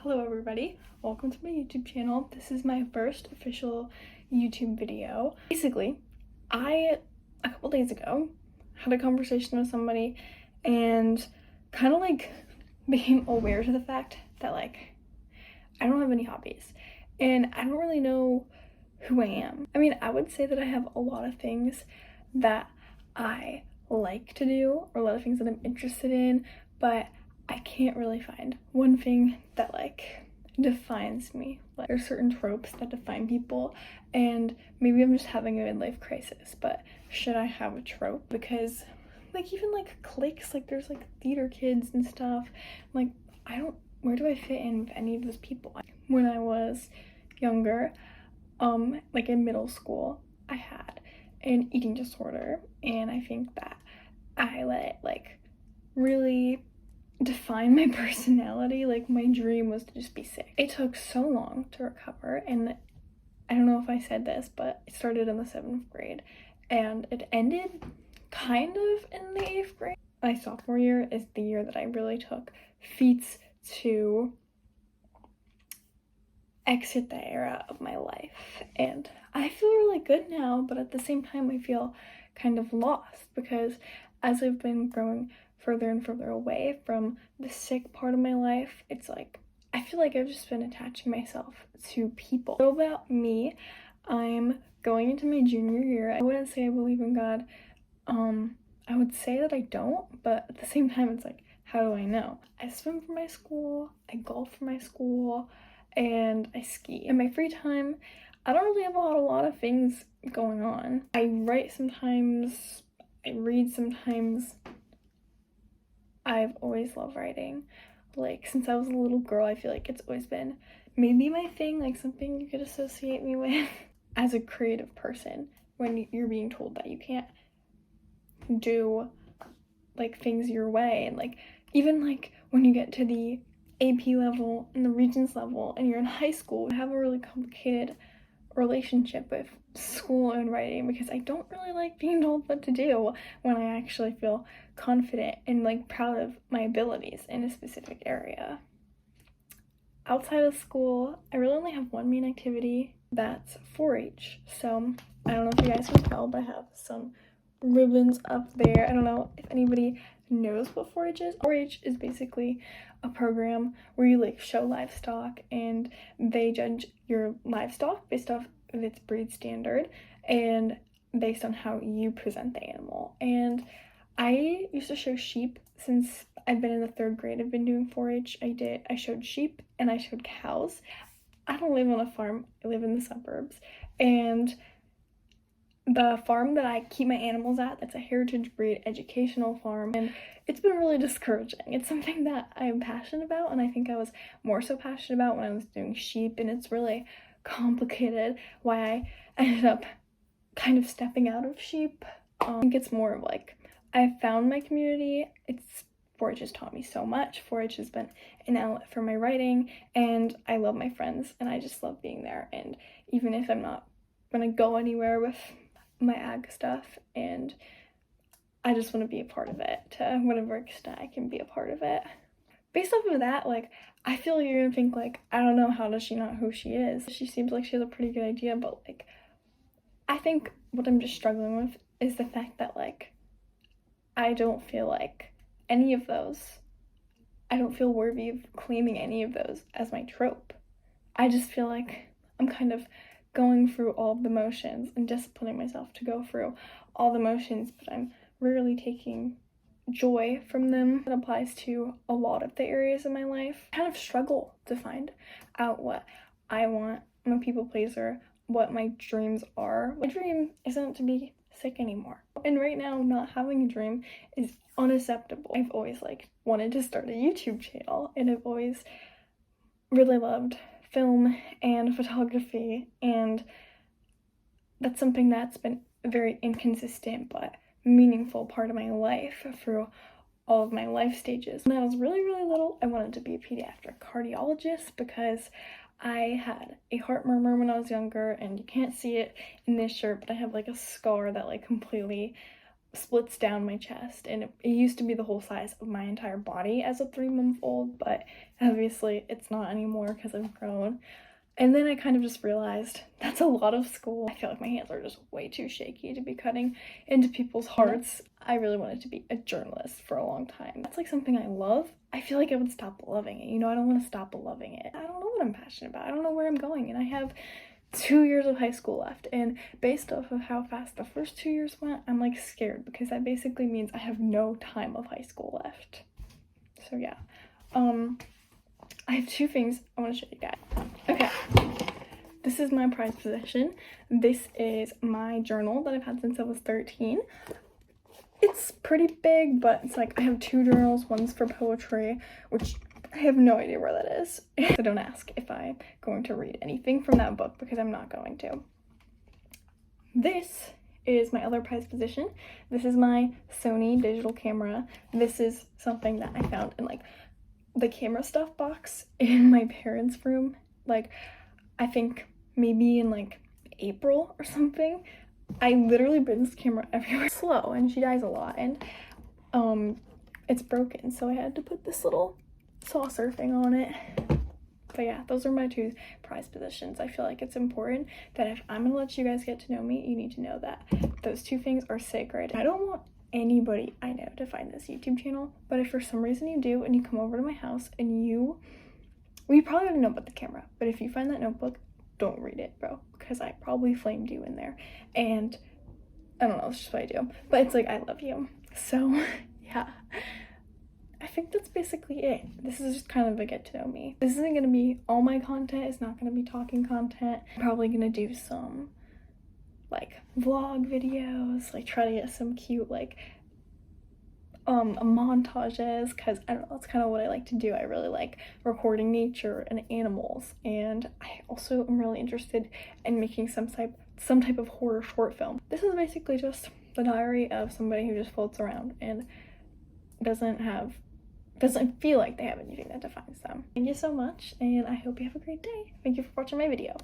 Hello everybody, welcome to my YouTube channel. This is my first official YouTube video. Basically, a couple days ago, had a conversation with somebody and kind of became aware to the fact that I don't have any hobbies and I don't really know who I am. I mean, I would say that I have a lot of things that I like to do or a lot of things that I'm interested in, but I can't really find one thing that defines me. There's certain tropes that define people, and maybe I'm just having a midlife crisis, but should I have a trope? Because even cliques, there's theater kids and stuff. Where do I fit in with any of those people? When I was younger, in middle school, I had an eating disorder, and I think that I let it really define my personality. My dream was to just be sick. It took so long to recover, and I don't know if I said this, but it started in the 7th grade and it ended kind of in the 8th grade. My sophomore year is the year that I really took feats to exit that era of my life, and I feel really good now, but at the same time I feel kind of lost because as I've been growing further and further away from the sick part of my life, it's I feel like I've just been attaching myself to people. So about me, I'm going into my junior year. I wouldn't say I believe in God. I would say that I don't, but at the same time it's how do I know? I swim for my school, I golf for my school, and I ski. In my free time, I don't really have a lot of things going on. I write sometimes, I read sometimes. I've always loved writing. Since I was a little girl, I feel like it's always been maybe my thing, something you could associate me with. As a creative person, when you're being told that you can't do things your way, and even when you get to the AP level and the Regents level and you're in high school, I have a really complicated relationship with school and writing because I don't really like being told what to do when I actually feel confident and proud of my abilities in a specific area. Outside of school, I really only have one main activity, that's 4-H. So I don't know if you guys can tell, but I have some ribbons up there. I don't know if anybody knows what 4-H is. 4-H is basically a program where you show livestock and they judge your livestock based off of its breed standard and based on how you present the animal. And I used to show sheep since I've been in the 3rd grade. I've been doing 4-H. I showed sheep and I showed cows. I don't live on a farm, I live in the suburbs, and the farm that I keep my animals at, that's a heritage breed educational farm, and it's been really discouraging. It's something that I'm passionate about, and I think I was more so passionate about when I was doing sheep, and it's really complicated why I ended up kind of stepping out of sheep. I think it's more of I found my community. 4-H has taught me so much. 4-H has been an outlet for my writing, and I love my friends, and I just love being there. And even if I'm not gonna go anywhere with my ag stuff, and I just want to be a part of it to whatever extent I can be a part of it. Based off of that, I feel you're gonna think I don't know, how does she not who she is? She seems like she has a pretty good idea, but I think what I'm just struggling with is the fact that I don't feel any of those, I don't feel worthy of claiming any of those as my trope. I just feel I'm kind of going through all of the motions and disciplining myself to go through all the motions, but I'm rarely taking joy from them. It applies to a lot of the areas of my life. I kind of struggle to find out what I want. I'm a people pleaser, what my dreams are. My dream isn't to be sick anymore. And right now, not having a dream is unacceptable. I've always wanted to start a YouTube channel, and I've always really loved film and photography, and that's something that's been a very inconsistent but meaningful part of my life through all of my life stages. When I was really little, I wanted to be a pediatric cardiologist because I had a heart murmur when I was younger, and you can't see it in this shirt, but I have a scar that completely splits down my chest, and it used to be the whole size of my entire body as a 3-month-old, but obviously it's not anymore because I've grown. And then I kind of just realized that's a lot of school. I feel like my hands are just way too shaky to be cutting into people's hearts. I really wanted to be a journalist for a long time. That's like something I love. I feel like I would stop loving it. You know, I don't want to stop loving it. I don't know what I'm passionate about. I don't know where I'm going, and I have 2 years of high school left, and based off of how fast the first 2 years went, I'm like scared, because that basically means I have no time of high school left. So yeah, I have 2 things I want to show you guys. Okay, this is my prized possession. This is my journal that I've had since I was 13. It's pretty big, but it's like I have 2 journals. One's for poetry, which I have no idea where that is. So don't ask if I'm going to read anything from that book, because I'm not going to. This is my other prized possession. This is my Sony digital camera. This is something that I found in like the camera stuff box in my parents' room, like I think maybe in like April or something. I literally bring this camera everywhere. Slow, and she dies a lot, and it's broken, so I had to put this little saucer thing on it. But yeah, those are my 2 prized possessions. I feel like it's important that if I'm gonna let you guys get to know me, you need to know that those 2 things are sacred. I don't want anybody I know to find this YouTube channel, but if for some reason you do, and you come over to my house and you probably already know about the camera, but if you find that notebook, don't read it, bro, because I probably flamed you in there, and I don't know, it's just what I do, but it's like, I love you. So yeah, I think that's basically it. This is just kind of a get to know me. This isn't gonna be all my content. It's not gonna be talking content. I'm probably gonna do some like vlog videos, like try to get some cute like montages, because I don't know, that's kind of what I like to do. I really like recording nature and animals, and I also am really interested in making some type of horror short film. This is basically just the diary of somebody who just floats around and doesn't feel like they have anything that defines them. Thank you so much, and I hope you have a great day. Thank you for watching my video.